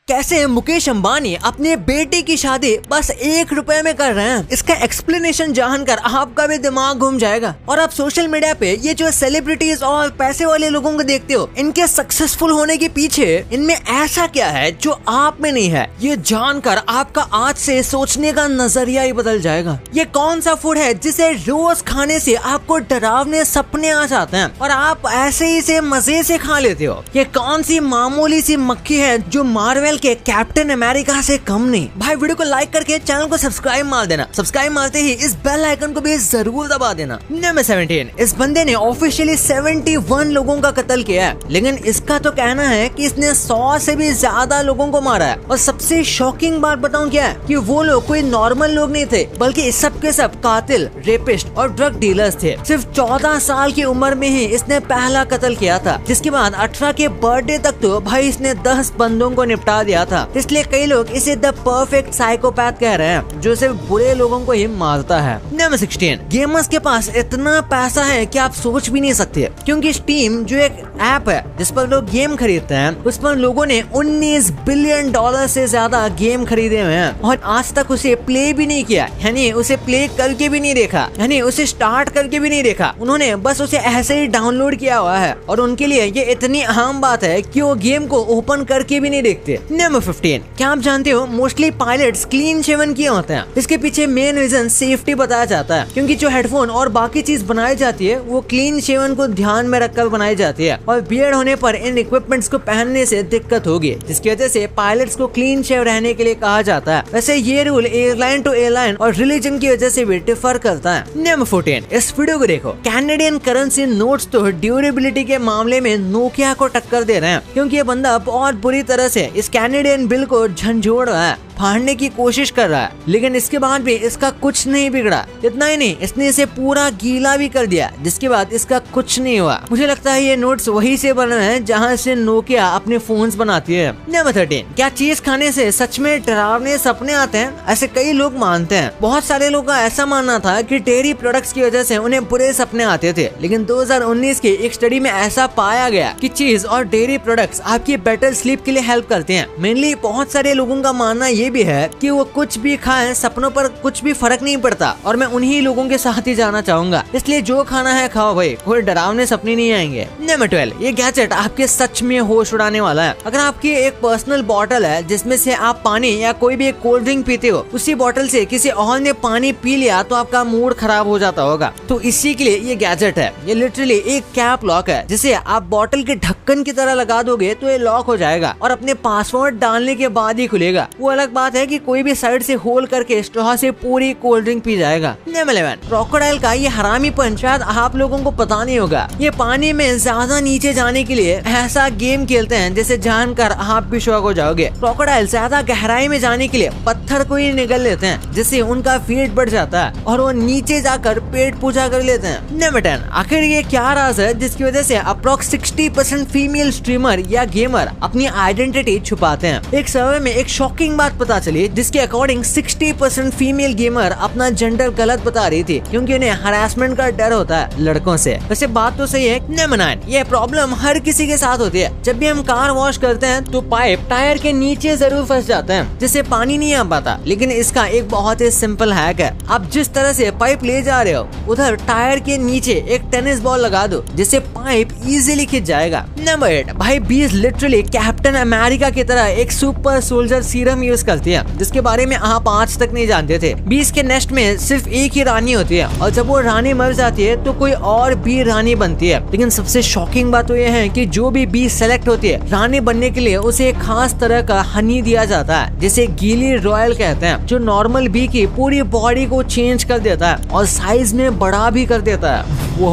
कैसे मुकेश अंबानी अपने बेटे की शादी बस 1 रुपए में कर रहे हैं, इसका एक्सप्लेनेशन जानकर आपका भी दिमाग घूम जाएगा। और आप सोशल मीडिया पे ये जो सेलिब्रिटीज और पैसे वाले लोगों को देखते हो, इनके सक्सेसफुल होने के पीछे इनमें ऐसा क्या है जो आप में नहीं है, ये जानकर आपका आज से सोचने का नजरिया ही बदल जाएगा। ये कौन सा फूड है जिसे रोज खाने से आपको डरावने सपने आ जाते हैं और आप ऐसे ही से मजे से खा लेते हो? ये कौन सी मामूली सी मक्खी है जो मार्वल के कैप्टन अमेरिका से कम नहीं? भाई वीडियो को लाइक करके चैनल को सब्सक्राइब मार देना। सब्सक्राइब मारते ही इस बेल आइकन को भी जरूर दबा देना। नंबर 17, इस बंदे ने ऑफिशियली 71 लोगों का कत्ल किया है, लेकिन इसका तो कहना है कि इसने 100 से भी ज्यादा लोगों को मारा है। और सबसे शॉकिंग बात बताऊं क्या है कि वो लोग कोई नॉर्मल लोग नहीं थे, बल्कि सब के सब कातिल, रेपिस्ट और ड्रग डीलर्स थे। सिर्फ 14 साल की उम्र में ही इसने पहला कत्ल किया था, जिसके बाद 18 के बर्थडे तक तो भाई इसने 10 बंदों को निपटा दिया था। इसलिए कई लोग इसे द परफेक्ट साइकोपैथ कह रहे हैं, जो सिर्फ बुरे लोगों को ही मारता है। नंबर 16, गेमर्स के पास इतना पैसा है कि आप सोच भी नहीं सकते, क्योंकि स्टीम जो एक ऐप है जिस पर लोग गेम खरीदते हैं, उस पर लोगों ने $19 बिलियन से ज्यादा गेम खरीदे हुए हैं और आज तक उसे प्ले भी नहीं किया, यानी उसे प्ले करके भी नहीं देखा, यानी उसे स्टार्ट करके भी नहीं देखा। उन्होंने बस उसे ऐसे ही डाउनलोड किया हुआ है और उनके लिए ये इतनी आम बात है कि वो गेम को ओपन करके भी नहीं देखते। नंबर 15, क्या आप जानते हो मोस्टली पायलट्स क्लीन शेवन किए होते हैं? इसके पीछे मेन रीजन सेफ्टी बताया जाता है, क्योंकि जो हेडफोन और बाकी चीज बनाई जाती है वो क्लीन शेवन को ध्यान में रखकर बनाई जाती है और बियर्ड होने पर इन इक्विपमेंट्स को पहनने से दिक्कत होगी, जिसकी वजह से पायलट्स को क्लीन शेव रहने के लिए कहा जाता है। वैसे ये रूल एयरलाइन टू एयरलाइन और रिलीजन की वजह से भी डिफर करता है। नंबर 14, इस वीडियो को देखो। कैनेडियन करेंसी नोट्स तो ड्यूरेबिलिटी के मामले में नोकिया को टक्कर दे रहे हैं, क्योंकि ये बंदा बहुत बुरी तरह से इस कैनेडियन बिल को झंझोड़ रहा है, फाड़ने की कोशिश कर रहा है, लेकिन इसके बाद भी इसका कुछ नहीं बिगड़ा। इतना ही नहीं, इसने इसे पूरा गीला भी कर दिया, जिसके बाद इसका कुछ नहीं हुआ। मुझे लगता है ये नोट्स वहीं से बने हैं जहां से नोकिया अपने फोन्स बनाती है। नंबर 13, क्या चीज खाने से सच में डरावने सपने आते हैं? ऐसे कई लोग मानते हैं। बहुत सारे लोगों का ऐसा मानना था कि डेयरी प्रोडक्ट्स की वजह से उन्हें बुरे सपने आते थे, लेकिन 2019 की एक स्टडी में ऐसा पाया गया कि चीज और डेयरी प्रोडक्ट्स आपकी बेटर स्लीप के लिए हेल्प करते हैं। मेनली बहुत सारे लोगों का मानना ये भी है कि वो कुछ भी खाएं, सपनों पर कुछ भी फर्क नहीं पड़ता, और मैं उन्हीं लोगों के साथ ही जाना चाहूंगा। इसलिए जो खाना है खाओ भाई, कोई डरावने सपने नहीं आएंगे। नंबर 12, ये गैजेट आपके सच में होश उड़ाने वाला है। अगर आपकी एक पर्सनल बॉटल है जिसमें से आप पानी या कोई भी एक कोल्ड ड्रिंक पीते हो, उसी बॉटल से किसी और ने पानी पी लिया तो आपका मूड खराब हो जाता होगा। तो इसी के लिए ये गैजेट है। ये लिटरली एक कैप लॉक है, जिसे आप बॉटल के ढक्कन की तरह लगा दोगे तो ये लॉक हो जाएगा और अपने पासवर्ड डालने के बाद ही खुलेगा। वो अलग बात है कि कोई भी साइड से होल करके स्ट्रॉ से पूरी कोल्ड ड्रिंक पी जाएगा। नंबर 11, क्रोकोडाइल का ये हरामीपन शायद आप लोगों को पता नहीं होगा। ये पानी में ज्यादा नीचे जाने के लिए ऐसा गेम खेलते हैं जिसे जानकर आप भी शॉक हो जाओगे। क्रोकोडाइल ज्यादा गहराई में जाने के लिए पत्थर को ही निगल लेते हैं, जिससे उनका वेट बढ़ जाता है और वो नीचे जाकर पेट पूजा कर लेते हैं। नंबर 10, आखिर ये क्या राज है जिसकी वजह से अप्रोक्स 60% फीमेल स्ट्रीमर या गेमर अपनी आइडेंटिटी छुपाते हैं? एक सर्वे में एक शॉकिंग बात पता चली, जिसके अकॉर्डिंग 60% फीमेल गेमर अपना जेंडर गलत बता रही थी, क्योंकि उन्हें हरासमेंट का डर होता है लड़कों से। वैसे बात तो सही है। नंबर 9, ये प्रॉब्लम हर किसी के साथ होती है। जब भी हम कार वॉश करते हैं तो पाइप टायर के नीचे जरूर फंस जाते हैं, जिससे पानी नहीं आ पाता। लेकिन इसका एक बहुत ही सिंपल हैक है। आप जिस तरह से पाइप ले जा रहे हो, उधर टायर के नीचे एक टेनिस बॉल लगा दो, जिससे पाइप इजीली खिंच जाएगा। नंबर 8, भाई बीस लिटरली कैप्टन अमेरिका की तरह एक सुपर सोल्जर सीरम यूज करती है, जिसके बारे में आप आज तक नहीं जानते थे। बीस के नेस्ट में सिर्फ एक ही रानी होती है, और जब वो रानी मर जाती है तो कोई और भी रानी बनती है। लेकिन सबसे शॉकिंग बात तो ये है कि जो भी बी सेलेक्ट होती है रानी बनने के लिए, उसे एक खास तरह का हनी दिया जाता है, जिसे गीली रॉयल कहते हैं, जो नॉर्मल बी की पूरी बॉडी को चेंज कर देता है और साइज में बड़ा भी कर देता है। वो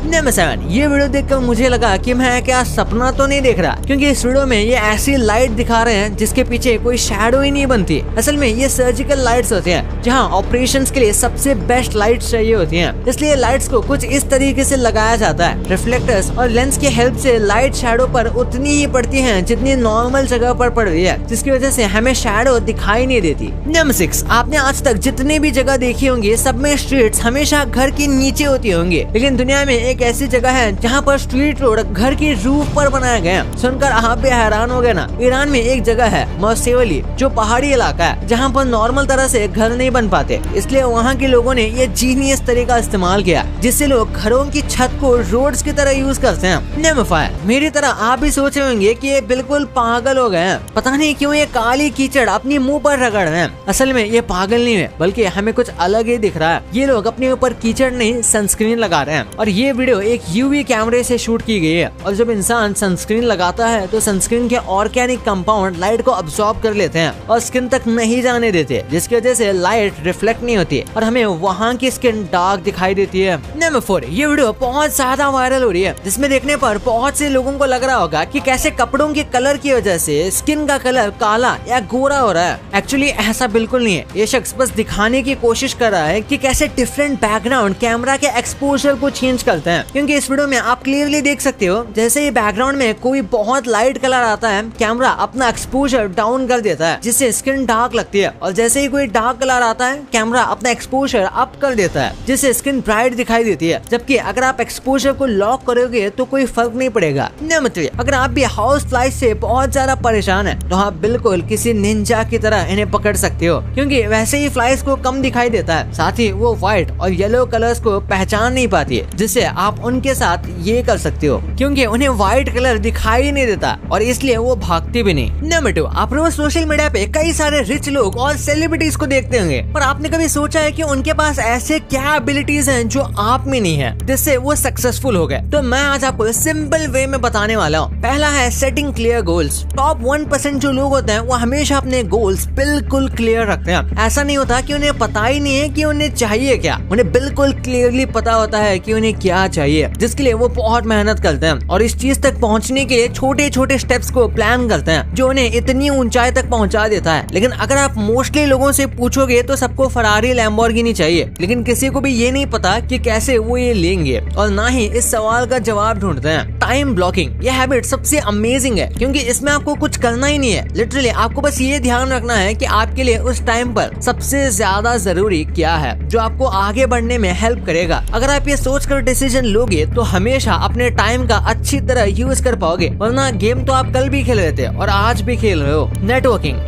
नंबर 7, ये वीडियो देखकर मुझे लगा कि मैं क्या सपना तो नहीं देख रहा, क्योंकि इस वीडियो में ये ऐसी लाइट दिखा रहे हैं जिसके पीछे कोई शैडो ही नहीं बनती। असल में ये सर्जिकल लाइट्स होती हैं, जहां ऑपरेशंस के लिए सबसे बेस्ट लाइट्स चाहिए होती हैं। इसलिए लाइट्स को कुछ इस तरीके से लगाया जाता है। रिफ्लेक्टर्स और लेंस की हेल्प से लाइट शैडो पर उतनी ही पड़ती है जितनी नॉर्मल जगह पर पड़ रही है, जिसकी वजह से हमें शैडो दिखाई नहीं देती। नंबर 6, आपने आज तक जितनी भी जगह देखी होंगी, सब में स्ट्रीट्स हमेशा घर के नीचे होती होंगी, लेकिन दुनिया में एक ऐसी जगह है जहाँ पर स्ट्रीट रोड घर की रूफ सुपर बनाया गया। सुनकर आप भी हैरान हो गए ना। ईरान में एक जगह है मौसेवली, जो पहाड़ी इलाका है जहाँ पर नॉर्मल तरह से घर नहीं बन पाते, इसलिए वहाँ के लोगों ने ये जीनियस तरीका इस्तेमाल किया जिससे लोग घरों की छत को रोड्स की तरह यूज करते हैं। नेमोफायर, मेरी तरह आप भी सोच रहे होंगे कि ये बिल्कुल पागल हो गए हैं, पता नहीं क्यों ये काली कीचड़ अपनी मुंह पर रगड़ रहे हैं। असल में ये पागल नहीं है, बल्कि हमें कुछ अलग ही दिख रहा है। ये लोग अपने ऊपर कीचड़ नहीं सनस्क्रीन लगा रहे हैं और ये वीडियो एक यूवी कैमरे से शूट की गई है। और जब इंसान सनस्क्रीन लगाता है तो सनस्क्रीन के ऑर्गेनिक कंपाउंड लाइट को अब्सॉर्ब कर लेते हैं और स्किन तक नहीं जाने देते, जिसकी वजह से लाइट रिफ्लेक्ट नहीं होती और हमें वहाँ की स्किन डार्क दिखाई देती है। नंबर 4, ये वीडियो बहुत ज्यादा वायरल हो रही है, जिसमें देखने पर बहुत से लोगों को लग रहा होगा कि कैसे कपड़ों के कलर की वजह से स्किन का कलर काला या गोरा हो रहा है। एक्चुअली ऐसा बिल्कुल नहीं है। ये शख्स बस दिखाने की कोशिश कर रहा है कि कैसे डिफरेंट बैकग्राउंड कैमरा के एक्सपोजर को चेंज करते हैं। क्योंकि इस वीडियो में आप क्लियरली देख सकते हो, जैसे ये बैकग्राउंड में कोई बहुत लाइट कलर आता है, कैमरा अपना एक्सपोजर डाउन कर देता है जिससे स्किन डार्क लगती है, और जैसे ही कोई डार्क कलर आता है कैमरा अपना एक्सपोजर अप कर देता है जिससे स्किन ब्राइट दिखाई देती है। जबकि अगर आप एक्सपोजर को लॉक करोगे तो कोई फर्क नहीं पड़ेगा। नंबर 3, अगर आप भी हाउस फ्लाइज से बहुत ज्यादा परेशान है तो आप बिल्कुल किसी निंजा की तरह इन्हें पकड़ सकते हो, क्योंकि वैसे ही फ्लाइज को कम दिखाई देता है, साथ ही वो व्हाइट और येलो कलर्स को पहचान नहीं पाती है, जिससे आप उनके साथ ये कर सकते हो क्योंकि उन्हें व्हाइट कलर दिखाई नहीं देता और इसलिए वो भागती भी नहीं। नंबर 2, आप रोज सोशल मीडिया पे कई सारे रिच लोग और सेलिब्रिटीज को देखते होंगे, पर आपने कभी सोचा है कि उनके पास ऐसे क्या एबिलिटीज हैं जो आप में नहीं है, जिससे वो सक्सेसफुल हो गए? तो मैं आज आपको सिंपल वे में बताने वाला हूँ। पहला है सेटिंग क्लियर गोल्स। टॉप 1% जो लोग होते हैं वो हमेशा अपने गोल्स बिल्कुल क्लियर रखते हैं। ऐसा नहीं होता कि उन्हें पता ही नहीं है कि उन्हें चाहिए क्या, उन्हें बिल्कुल क्लियरली पता होता है कि उन्हें क्या चाहिए, जिसके लिए वो बहुत मेहनत करते हैं और इस चीज तक पहुँचने के लिए छोटे छोटे स्टेप्स को प्लान करते हैं जो उन्हें इतनी ऊंचाई तक पहुँचा देता है। लेकिन अगर आप मोस्टली लोगों से पूछोगे तो सबको फरारी लैम्बोर्गिनी चाहिए, लेकिन किसी को भी ये नहीं पता कि कैसे वो ये लेंगे और ना ही इस सवाल का जवाब ढूंढते हैं। टाइम ब्लॉकिंग, यह हैबिट सबसे अमेजिंग है क्योंकि इसमें आपको कुछ करना ही नहीं है। लिटरली आपको बस ये ध्यान रखना है कि आपके लिए उस टाइम पर सबसे ज्यादा जरूरी क्या है जो आपको आगे बढ़ने में हेल्प करेगा। अगर आप ये सोचकर डिसीजन लोगे तो हमेशा अपने टाइम का अच्छी तरह यूज कर पाओगे, वरना गेम तो आप कल भी खेल रहे थे और आज भी खेल रहे हो।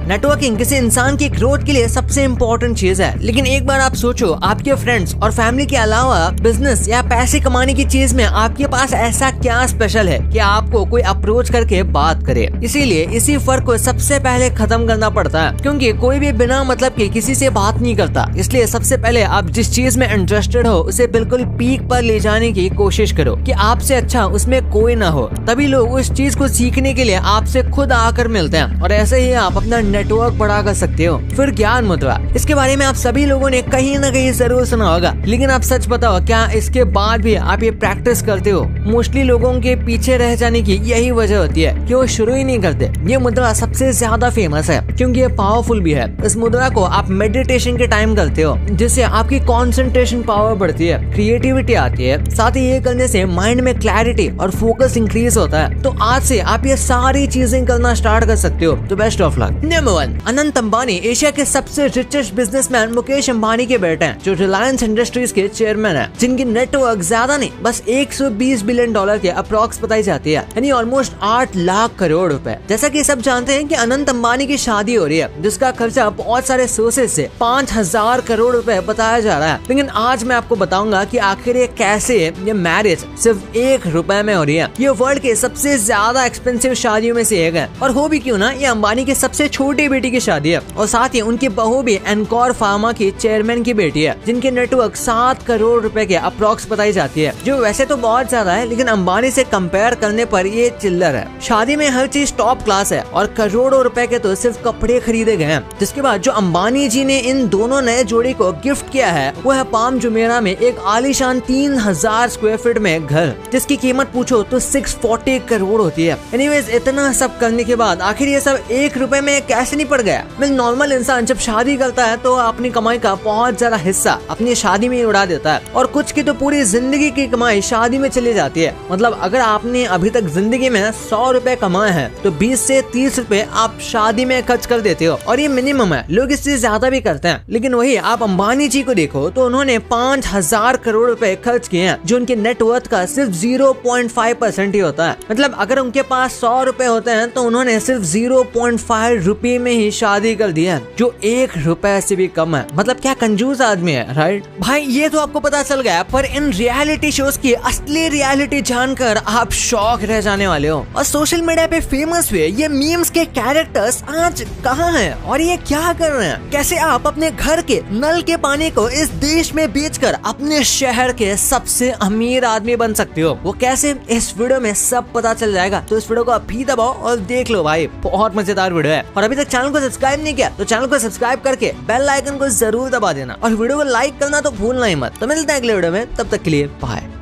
नेटवर्किंग किसी इंसान की ग्रोथ के लिए सबसे इम्पोर्टेंट चीज है, लेकिन एक बार आप सोचो आपके फ्रेंड्स और फैमिली के अलावा बिजनेस या पैसे कमाने की चीज में आपके पास ऐसा क्या स्पेशल है कि आपको कोई अप्रोच करके बात करे। इसीलिए इसी फर्क को सबसे पहले खत्म करना पड़ता है, क्योंकि कोई भी बिना मतलब के किसी से बात नहीं करता। इसलिए सबसे पहले आप जिस चीज में इंटरेस्टेड हो उसे बिल्कुल पीक पर ले जाने की कोशिश करो कि आपसे अच्छा उसमें कोई ना हो, तभी लोग उस चीज को सीखने के लिए आपसे खुद आकर मिलते हैं और ऐसे ही आप अपना नेटवर्क बढ़ा कर सकते हो। फिर ज्ञान मुद्रा, इसके बारे में आप सभी लोगों ने कहीं ना कहीं जरूर सुना होगा, लेकिन आप सच बताओ क्या इसके बाद भी आप ये प्रैक्टिस करते हो? मोस्टली लोगों के पीछे रह जाने की यही वजह होती है कि वो शुरू ही नहीं करते। ये मुद्रा सबसे ज्यादा फेमस है क्योंकि ये पावरफुल भी है। इस मुद्रा को आप मेडिटेशन के टाइम करते हो, जिससे आपकी कंसंट्रेशन पावर बढ़ती है, क्रिएटिविटी आती है, साथ ही ये करने से माइंड में क्लैरिटी और फोकस इंक्रीज होता है। तो आज से आप ये सारी चीजें करना स्टार्ट कर सकते हो। तो best of luck. Number 1, Anant Ambani Asia के सबसे रिचेस्ट बिजनेसमैन मुकेश अंबानी के बेटे हैं, जो रिलायंस इंडस्ट्रीज के चेयरमैन है, जिनकी नेटवर्क ज्यादा नहीं बस $120 बिलियन के अप्रॉक्स बताई जाती है, यानी ऑलमोस्ट 8 लाख करोड़ रुपए। जैसा कि सब जानते हैं कि अनंत अंबानी की शादी हो रही है, जिसका खर्चा बहुत सारे सोर्सेज से 5000 करोड़ रुपए बताया जा रहा है। लेकिन आज मैं आपको बताऊंगा कि आखिर ये कैसे ये मैरिज सिर्फ ₹1 में हो रही है। ये वर्ल्ड के सबसे ज्यादा एक्सपेंसिव शादियों में से एक है, और हो भी क्यों ना, ये अंबानी की सबसे छोटी बेटी की शादी है और साथ ही उनकी बहू भी एनकॉर फार्मा की चेयरमैन की बेटी है, जिनकी नेटवर्क 7 करोड़ रुपए के अप्रॉक्स बताई जाती है, जो वैसे तो बहुत ज्यादा है लेकिन अंबानी से कंपेयर करने पर ये चिल्लर है। शादी में हर चीज टॉप क्लास है और करोड़ों रुपए के तो सिर्फ कपड़े खरीदे गए हैं। जिसके बाद जो अंबानी जी ने इन दोनों नए जोड़ी को गिफ्ट किया है वो है पाम जुमेरा में एक आलीशान 3000 स्क्वायर फीट में घर, जिसकी कीमत पूछो तो 640 करोड़ होती है। एनीवेज, इतना सब करने के बाद आखिर ये सब ₹1 में कैसे नहीं पड़ गया? नॉर्मल इंसान जब शादी करता है तो अपनी कमाई का बहुत ज्यादा हिस्सा अपनी शादी में उड़ा देता है, और कुछ की तो पूरी जिंदगी की कमाई शादी में चली जाती है। मतलब अगर आपने अभी तक जिंदगी में ₹100 कमाए हैं तो 20 से 30 रुपए आप शादी में खर्च कर देते हो, और ये मिनिमम है। लोग इससे ज्यादा भी करते हैं, लेकिन वही आप अंबानी जी को देखो तो उन्होंने 5000 करोड़ रुपए खर्च किए हैं, जो उनके नेटवर्थ का सिर्फ 0.5% ही होता है। मतलब अगर उनके पास 100 रुपए होते हैं तो उन्होंने सिर्फ 0.5 रुपए में ही शादी कर दी है, जो 1 रुपए से भी कम है। मतलब क्या कंजूस आदमी है, राइट भाई। ये तो आपको पता चल गया, पर इन रियलिटी शोज की असली रियलिटी जानकर आप शॉक रह जाने वाले हो। और सोशल मीडिया पे फेमस हुए ये मीम्स के कैरेक्टर्स आज कहाँ हैं और ये क्या कर रहे हैं? कैसे आप अपने घर के नल के पानी को इस देश में बेचकर अपने शहर के सबसे अमीर आदमी बन सकते हो? वो कैसे, इस वीडियो में सब पता चल जाएगा। तो इस वीडियो को अभी दबाओ और देख लो भाई, बहुत मजेदार वीडियो है। और अभी तक चैनल को सब्सक्राइब नहीं किया तो चैनल को सब्सक्राइब करके बेल आइकन को जरूर दबा देना और वीडियो को लाइक करना तो भूलना ही मत। तो मिलते हैं अगले वीडियो में, तब तक के लिए बाय।